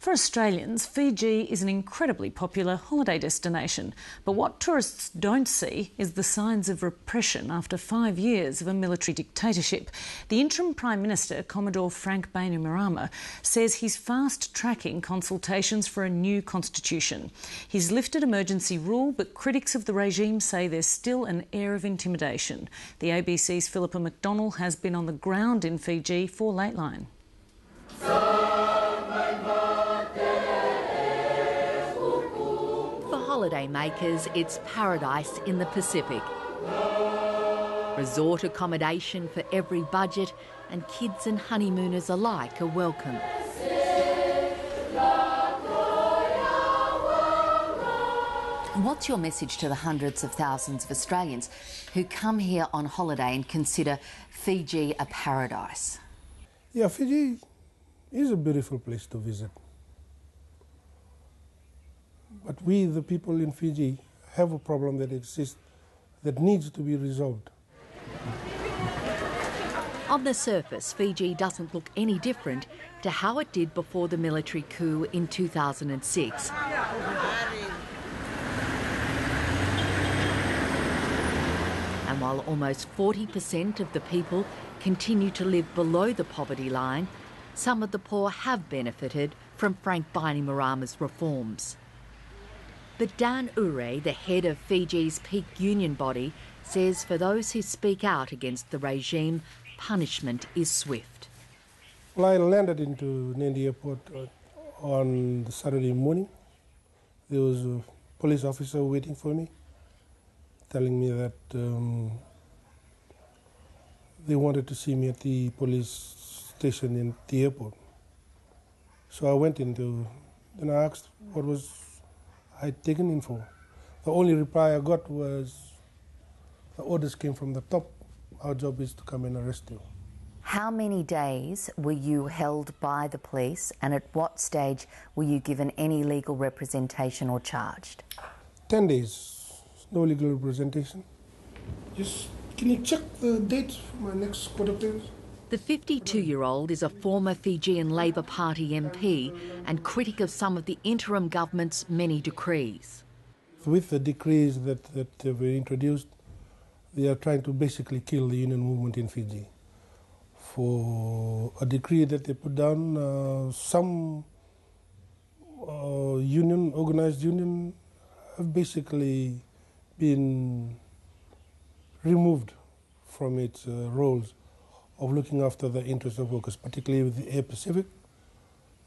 For Australians, Fiji is an incredibly popular holiday destination. But what tourists don't see is the signs of repression after 5 years of a military dictatorship. The interim Prime Minister, Commodore Frank Bainimarama, says he's fast-tracking consultations for a new constitution. He's lifted emergency rule, but critics of the regime say there's still an air of intimidation. The ABC's Philippa McDonnell has been on the ground in Fiji for Lateline. Holidaymakers, it's paradise in the Pacific. Resort accommodation for every budget, and kids and honeymooners alike are welcome. What's your message to the hundreds of thousands of Australians who come here on holiday and consider Fiji a paradise? Yeah, Fiji is a beautiful place to visit. But we, the people in Fiji, have a problem that exists that needs to be resolved. On the surface, Fiji doesn't look any different to how it did before the military coup in 2006. And while almost 40% of the people continue to live below the poverty line, some of the poor have benefited from Frank Bainimarama's reforms. But Dan Ure, the head of Fiji's peak union body, says for those who speak out against the regime, punishment is swift. Well, I landed into Nadi Airport on the Saturday morning. There was a police officer waiting for me, telling me that they wanted to see me at the police station in the airport. So I went into, and I asked what was I'd taken in for. The only reply I got was, the orders came from the top. Our job is to come and arrest you. How many days were you held by the police, and at what stage were you given any legal representation or charged? 10 days, no legal representation. Just, can you check the dates for my next court appearance? The 52-year-old is a former Fijian Labor Party MP and critic of some of the interim government's many decrees. With the decrees that were introduced, they are trying to basically kill the union movement in Fiji. For a decree that they put down, some organized union have basically been removed from its roles of looking after the interests of workers, particularly with the Air Pacific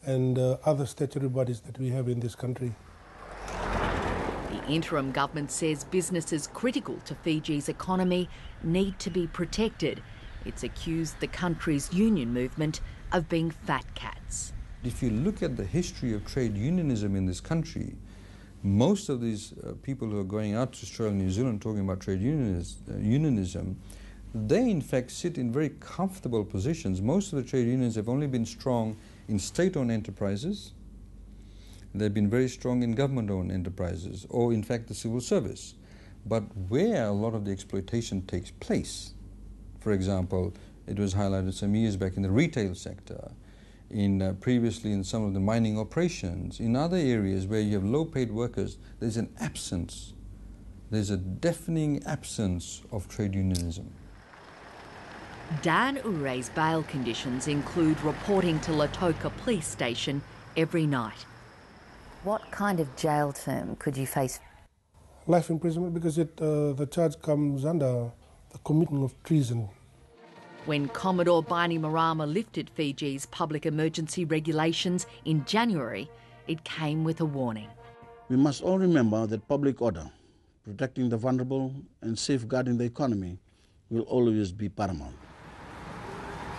and other statutory bodies that we have in this country. The interim government says businesses critical to Fiji's economy need to be protected. It's accused the country's union movement of being fat cats. If you look at the history of trade unionism in this country, most of these people who are going out to Australia and New Zealand talking about trade unionism, they in fact sit in very comfortable positions. Most of the trade unions have only been strong in state-owned enterprises. They've been very strong in government-owned enterprises, or in fact the civil service. But where a lot of the exploitation takes place, for example, it was highlighted some years back in the retail sector, previously in some of the mining operations, in other areas where you have low-paid workers, there's an absence, there's a deafening absence of trade unionism. Dan Ure's bail conditions include reporting to Lautoka Police Station every night. What kind of jail term could you face? Life imprisonment, because the charge comes under the commitment of treason. When Commodore Bainimarama lifted Fiji's public emergency regulations in January, it came with a warning. We must all remember that public order, protecting the vulnerable and safeguarding the economy will always be paramount.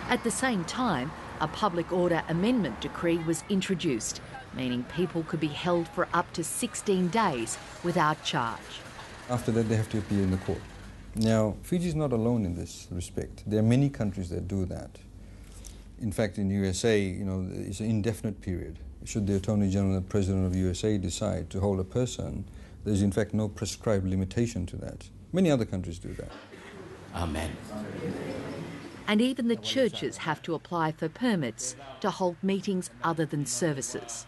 At the same time, a public order amendment decree was introduced, meaning people could be held for up to 16 days without charge. After that, they have to appear in the court. Now, Fiji is not alone in this respect. There are many countries that do that. In fact, in USA, it's an indefinite period. Should the Attorney General and the President of USA decide to hold a person, there's in fact no prescribed limitation to that. Many other countries do that. Amen. And even the churches have to apply for permits to hold meetings other than services.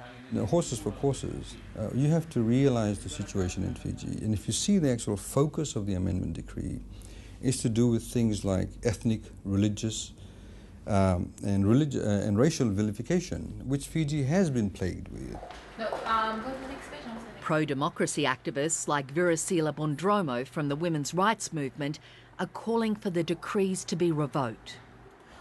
Horses for courses, you have to realise the situation in Fiji. And if you see the actual focus of the amendment decree is to do with things like ethnic, religious, and racial vilification, which Fiji has been plagued with. Pro-democracy activists like Virasila Bondromo from the women's rights movement are calling for the decrees to be revoked.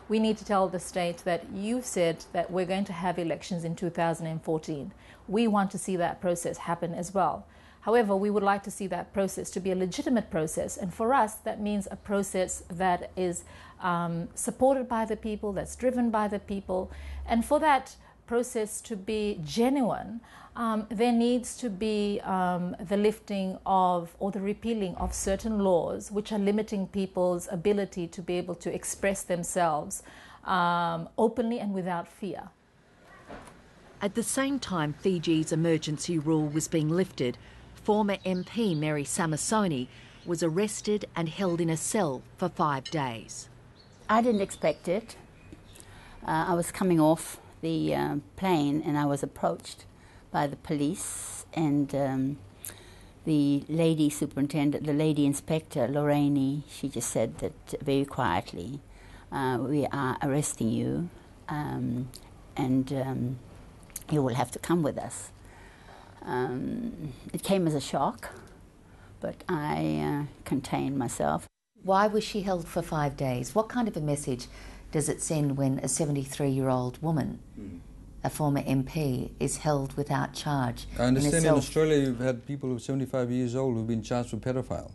We need to tell the state that you've said that we're going to have elections in 2014. We want to see that process happen as well. However, we would like to see that process to be a legitimate process, and for us that means a process that is supported by the people, that's driven by the people, and for that process to be genuine, there needs to be the lifting of or the repealing of certain laws which are limiting people's ability to be able to express themselves openly and without fear. At the same time Fiji's emergency rule was being lifted, former MP Mary Samasoni was arrested and held in a cell for 5 days. I didn't expect it. I was coming off the plane and I was approached by the police, and the lady superintendent, the lady inspector, Lorraine, she just said that very quietly, we are arresting you and you will have to come with us. It came as a shock, but I contained myself. Why was she held for 5 days? What kind of a message does it send when a 73-year-old woman, a former MP, is held without charge? I understand in Australia you've had people who are 75 years old who've been charged with pedophile.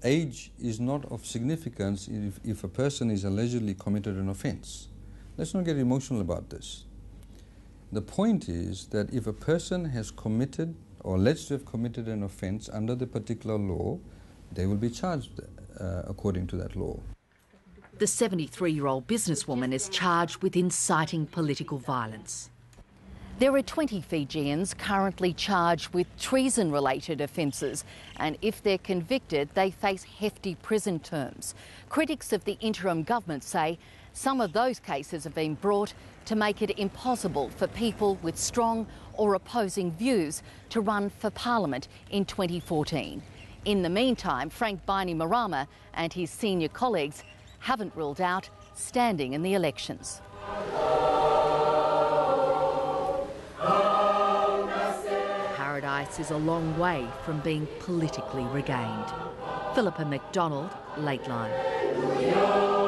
Age is not of significance if a person is allegedly committed an offence. Let's not get emotional about this. The point is that if a person has committed or alleged to have committed an offence under the particular law, they will be charged according to that law. The 73-year-old businesswoman is charged with inciting political violence. There are 20 Fijians currently charged with treason-related offences, and if they're convicted, they face hefty prison terms. Critics of the interim government say some of those cases have been brought to make it impossible for people with strong or opposing views to run for Parliament in 2014. In the meantime, Frank Bainimarama and his senior colleagues haven't ruled out standing in the elections. Paradise is a long way from being politically regained. Philippa McDonald, Lateline.